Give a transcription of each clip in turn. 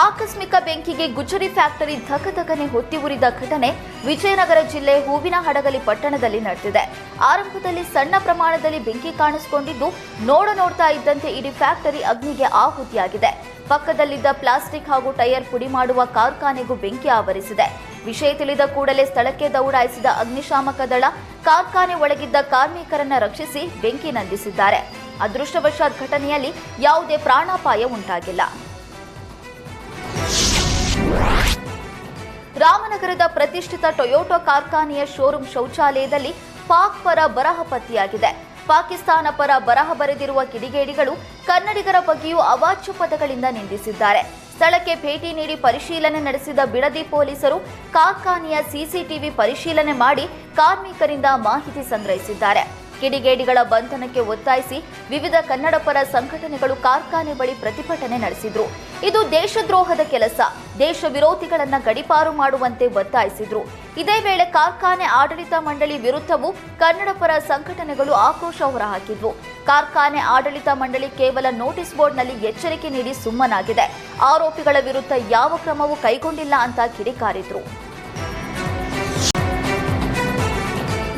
ಆಕಸ್ಮಿಕ ಬೆಂಕಿಗೆ ಗುಜರಿ ಫ್ಯಾಕ್ಟರಿ ಧಗಧಗನೆ ಹೊತ್ತಿ ಉರಿದ ಘಟನೆ ವಿಜಯನಗರ ಜಿಲ್ಲೆ ಹೂವಿನಹಡಗಲಿ ಪಟ್ಟಣದಲ್ಲಿ ನಡೆದಿದೆ. ಆರಂಭದಲ್ಲಿ ಸಣ್ಣ ಪ್ರಮಾಣದಲ್ಲಿ ಬೆಂಕಿ ಕಾಣಿಸಿಕೊಂಡಿದ್ದು ನೋಡ್ತಾ ಇದ್ದಂತೆ ಇಡೀ ಫ್ಯಾಕ್ಟರಿ ಅಗ್ನಿಗೆ ಆಹುತಿಯಾಗಿದೆ. ಪಕ್ಕದಲ್ಲಿದ್ದ ಪ್ಲಾಸ್ಟಿಕ್ ಹಾಗೂ ಟೈರ್ ಪುಡಿ ಮಾಡುವ ಕಾರ್ಖಾನೆಗೂ ಬೆಂಕಿ ಆವರಿಸಿದೆ. ವಿಷಯ ತಿಳಿದ ಕೂಡಲೇ ಸ್ಥಳಕ್ಕೆ ದೌಡಾಯಿಸಿದ ಅಗ್ನಿಶಾಮಕ ದಳ ಕಾರ್ಖಾನೆ ಒಳಗಿದ್ದ ಕಾರ್ಮಿಕರನ್ನ ರಕ್ಷಿಸಿ ಬೆಂಕಿ ನಂದಿಸಿದ್ದಾರೆ. ಅದೃಷ್ಟವಶಾತ್ ಘಟನೆಯಲ್ಲಿ ಯಾವುದೇ ಪ್ರಾಣಾಪಾಯ ಉಂಟಾಗಿಲ್ಲ. ರಾಮನಗರದ ಪ್ರತಿಷ್ಠಿತ ಟೊಯೋಟಾ ಕಾರ್ಖಾನೆಯ ಶೋರೂಮ್ ಶೌಚಾಲಯದಲ್ಲಿ ಪಾಕ್ ಪರ ಬರಹ ಪತ್ತೆಯಾಗಿದೆ. ಪಾಕಿಸ್ತಾನ ಪರ ಬರಹ ಬರೆದಿರುವ ಕಿಡಿಗೇಡಿಗಳು ಕನ್ನಡಿಗರ ಬಗ್ಗೆಯೂ ಅವಾಚ್ಯ ಪದಗಳಿಂದ ನಿಂದಿಸಿದ್ದಾರೆ. ಸ್ಥಳಕ್ಕೆ ಭೇಟಿ ನೀಡಿ ಪರಿಶೀಲನೆ ನಡೆಸಿದ ಬಿಡದಿ ಪೊಲೀಸರು ಕಾರ್ಖಾನೆಯ ಸಿಸಿಟಿವಿ ಪರಿಶೀಲನೆ ಮಾಡಿ ಕಾರ್ಮಿಕರಿಂದ ಮಾಹಿತಿ ಸಂಗ್ರಹಿಸಿದ್ದಾರೆ. ಕಿಡಿಗೇಡಿಗಳ ಬಂಧನಕ್ಕೆ ಒತ್ತಾಯಿಸಿ ವಿವಿಧ ಕನ್ನಡ ಪರ ಸಂಘಟನೆಗಳು ಕಾರ್ಖಾನೆ ಬಳಿ ಪ್ರತಿಭಟನೆ ನಡೆಸಿದ್ರು. ಇದು ದೇಶದ್ರೋಹದ ಕೆಲಸ, ದೇಶ ವಿರೋಧಿಗಳನ್ನ ಗಡೀಪಾರು ಮಾಡುವಂತೆ ಒತ್ತಾಯಿಸಿದ್ರು. ಇದೇ ವೇಳೆ ಕಾರ್ಖಾನೆ ಆಡಳಿತ ಮಂಡಳಿ ವಿರುದ್ಧವೂ ಕನ್ನಡ ಪರ ಸಂಘಟನೆಗಳು ಆಕ್ರೋಶ ಹೊರಹಾಕಿದ್ವು. ಕಾರ್ಖಾನೆ ಆಡಳಿತ ಮಂಡಳಿ ಕೇವಲ ನೋಟಿಸ್ ಬೋರ್ಡ್ನಲ್ಲಿ ಎಚ್ಚರಿಕೆ ನೀಡಿ ಸುಮ್ಮನಾಗಿದೆ. ಆರೋಪಿಗಳ ವಿರುದ್ಧ ಯಾವ ಕ್ರಮವೂ ಕೈಗೊಂಡಿಲ್ಲ ಅಂತ ಕಿಡಿಕಾರಿದ್ರು.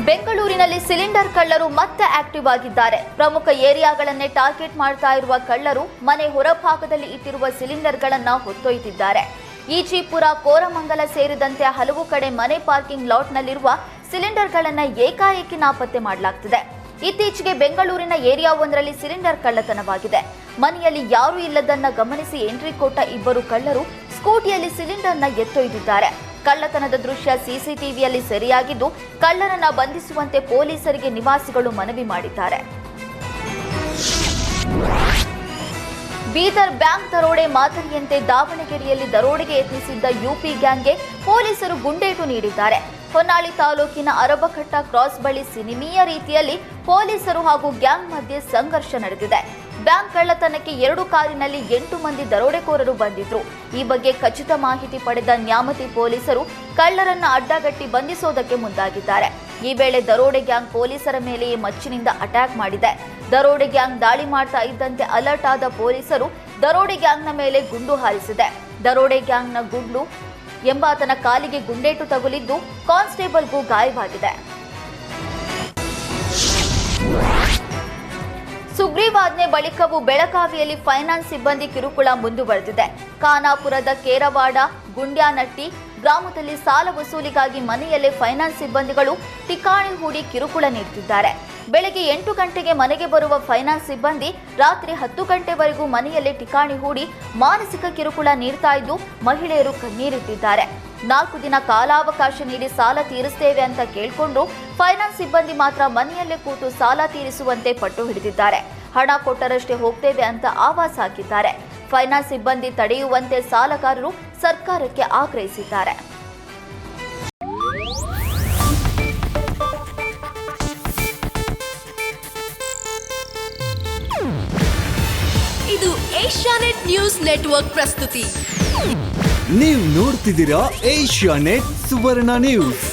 ಬೆಂಗಳೂರಿನಲ್ಲಿ ಸಿಲಿಂಡರ್ ಕಳ್ಳರು ಮತ್ತೆ ಆಕ್ಟಿವ್ ಆಗಿದ್ದಾರೆ. ಪ್ರಮುಖ ಏರಿಯಾಗಳನ್ನೇ ಟಾರ್ಗೆಟ್ ಮಾಡ್ತಾ ಇರುವ ಕಳ್ಳರು ಮನೆ ಹೊರಭಾಗದಲ್ಲಿ ಇಟ್ಟಿರುವ ಸಿಲಿಂಡರ್ಗಳನ್ನ ಹೊತ್ತೊಯ್ದಿದ್ದಾರೆ. ಈಜಿಪುರ, ಕೋರಮಂಗಲ ಸೇರಿದಂತೆ ಹಲವು ಕಡೆ ಮನೆ ಪಾರ್ಕಿಂಗ್ ಲಾಟ್ನಲ್ಲಿರುವ ಸಿಲಿಂಡರ್ಗಳನ್ನ ಏಕಾಏಕಿ ನಾಪತ್ತೆ ಮಾಡಲಾಗ್ತಿದೆ. ಇತ್ತೀಚೆಗೆ ಬೆಂಗಳೂರಿನ ಏರಿಯಾ ಒಂದರಲ್ಲಿ ಸಿಲಿಂಡರ್ ಕಳ್ಳತನವಾಗಿದೆ. ಮನೆಯಲ್ಲಿ ಯಾರೂ ಇಲ್ಲದನ್ನ ಗಮನಿಸಿ ಎಂಟ್ರಿ ಕೊಟ್ಟ ಇಬ್ಬರು ಕಳ್ಳರು ಸ್ಕೂಟಿಯಲ್ಲಿ ಸಿಲಿಂಡರ್ನ ಎತ್ತೊಯ್ದಿದ್ದಾರೆ. ಕಳ್ಳತನದ ದೃಶ್ಯ ಸಿಸಿಟಿವಿಯಲ್ಲಿ ಸೆರೆಯಾಗಿದ್ದು ಕಳ್ಳರನ್ನ ಬಂಧಿಸುವಂತೆ ಪೊಲೀಸರಿಗೆ ನಿವಾಸಿಗಳು ಮನವಿ ಮಾಡಿದ್ದಾರೆ. ಬೀದರ್ ಬ್ಯಾಂಕ್ ದರೋಡೆ ಮಾದರಿಯಂತೆ ದಾವಣಗೆರೆಯಲ್ಲಿ ದರೋಡೆಗೆ ಯತ್ನಿಸಿದ್ದ ಯುಪಿ ಗ್ಯಾಂಗ್ಗೆ ಪೊಲೀಸರು ಗುಂಡೇಟು ನೀಡಿದ್ದಾರೆ. ಹೊನ್ನಾಳಿ ತಾಲೂಕಿನ ಅರಬಘಟ್ಟ ಕ್ರಾಸ್ ಬಳಿ ಸಿನಿಮೀಯ ರೀತಿಯಲ್ಲಿ ಪೊಲೀಸರು ಹಾಗೂ ಗ್ಯಾಂಗ್ ಮಧ್ಯೆ ಸಂಘರ್ಷ ನಡೆದಿದೆ. ಬ್ಯಾಂಕ್ ಕಳ್ಳತನಕ್ಕೆ 2 ಕಾರಿನಲ್ಲಿ 8 ಮಂದಿ ದರೋಡೆಕೋರರು ಬಂದಿದ್ರು. ಈ ಬಗ್ಗೆ ಖಚಿತ ಮಾಹಿತಿ ಪಡೆದ ನ್ಯಾಮತಿ ಪೊಲೀಸರು ಕಳ್ಳರನ್ನ ಅಡ್ಡಗಟ್ಟಿ ಬಂಧಿಸೋದಕ್ಕೆ ಮುಂದಾಗಿದ್ದಾರೆ. ಈ ವೇಳೆ ದರೋಡೆ ಗ್ಯಾಂಗ್ ಪೊಲೀಸರ ಮೇಲೆಯೇ ಮಚ್ಚಿನಿಂದ ಅಟ್ಯಾಕ್ ಮಾಡಿದೆ. ದರೋಡೆ ಗ್ಯಾಂಗ್ ದಾಳಿ ಮಾಡ್ತಾ ಇದ್ದಂತೆ ಅಲರ್ಟ್ ಆದ ಪೊಲೀಸರು ದರೋಡೆ ಗ್ಯಾಂಗ್ನ ಮೇಲೆ ಗುಂಡು ಹಾರಿಸಿದೆ. ದರೋಡೆ ಗ್ಯಾಂಗ್ನ ಗುಂಡು ಎಂಬಾತನ ಕಾಲಿಗೆ ಗುಂಡೇಟು ತಗುಲಿದ್ದು ಕಾನ್ಸ್ಟೇಬಲ್ಗೂ ಗಾಯವಾಗಿದೆ. ಸುಗ್ರೀವಾಜ್ಞೆ ಬಳಿಕವೂ ಬೆಳಗಾವಿಯಲ್ಲಿ ಫೈನಾನ್ಸ್ ಸಿಬ್ಬಂದಿ ಕಿರುಕುಳ ಮುಂದುವರೆದಿದೆ. ಖಾನಾಪುರದ ಕೇರವಾಡ ಗುಂಡ್ಯಾನಟ್ಟಿ ಗ್ರಾಮದಲ್ಲಿ ಸಾಲ ವಸೂಲಿಗಾಗಿ ಮನೆಯಲ್ಲೇ ಫೈನಾನ್ಸ್ ಸಿಬ್ಬಂದಿಗಳು ಠಿಕಾಣಿ ಹೂಡಿ ಕಿರುಕುಳ ನೀಡುತ್ತಿದ್ದಾರೆ. ಬೆಳಗ್ಗೆ 8 ಗಂಟೆಗೆ ಮನೆಗೆ ಬರುವ ಫೈನಾನ್ಸ್ ಸಿಬ್ಬಂದಿ ರಾತ್ರಿ 10 ಗಂಟೆವರೆಗೂ ಮನೆಯಲ್ಲೇ ಠಿಕಾಣಿ ಹೂಡಿ ಮಾನಸಿಕ ಕಿರುಕುಳ ನೀಡ್ತಾ ಇದ್ದು ಮಹಿಳೆಯರು ಕಣ್ಣೀರಿಟ್ಟಿದ್ದಾರೆ. 4 ದಿನ ಕಾಲಾವಕಾಶ ನೀಡಿ ಸಾಲ ತೀರಿಸುತ್ತೇವೆ ಅಂತ ಕೇಳಿಕೊಂಡು ಫೈನಾನ್ಸ್ ಸಿಬ್ಬಂದಿ ಮಾತ್ರ ಮನೆಯಲ್ಲೇ ಕೂತು ಸಾಲ ತೀರಿಸುವಂತೆ ಪಟ್ಟು ಹಿಡಿದಿದ್ದಾರೆ. ಹಣ ಕೊಟ್ಟರಷ್ಟೇ ಹೋಗ್ತೇವೆ ಅಂತ ಆವಾಜ್ ಹಾಕಿದ್ದಾರೆ. ಫೈನಾನ್ಸ್ ಸಿಬ್ಬಂದಿ ತಡೆಯುವಂತೆ ಸಾಲಗಾರರು ಸರ್ಕಾರಕ್ಕೆ ಆಗ್ರಹಿಸಿದ್ದಾರೆ. ಇದು ಏಷ್ಯಾನೆಟ್ ನ್ಯೂಸ್ ನೆಟ್ವರ್ಕ್ ಪ್ರಸ್ತುತಿ. ನೀವು ನೋಡ್ತಿದ್ದೀರಾ ಏಷ್ಯಾನೆಟ್ ಸುವರ್ಣ ನ್ಯೂಸ್.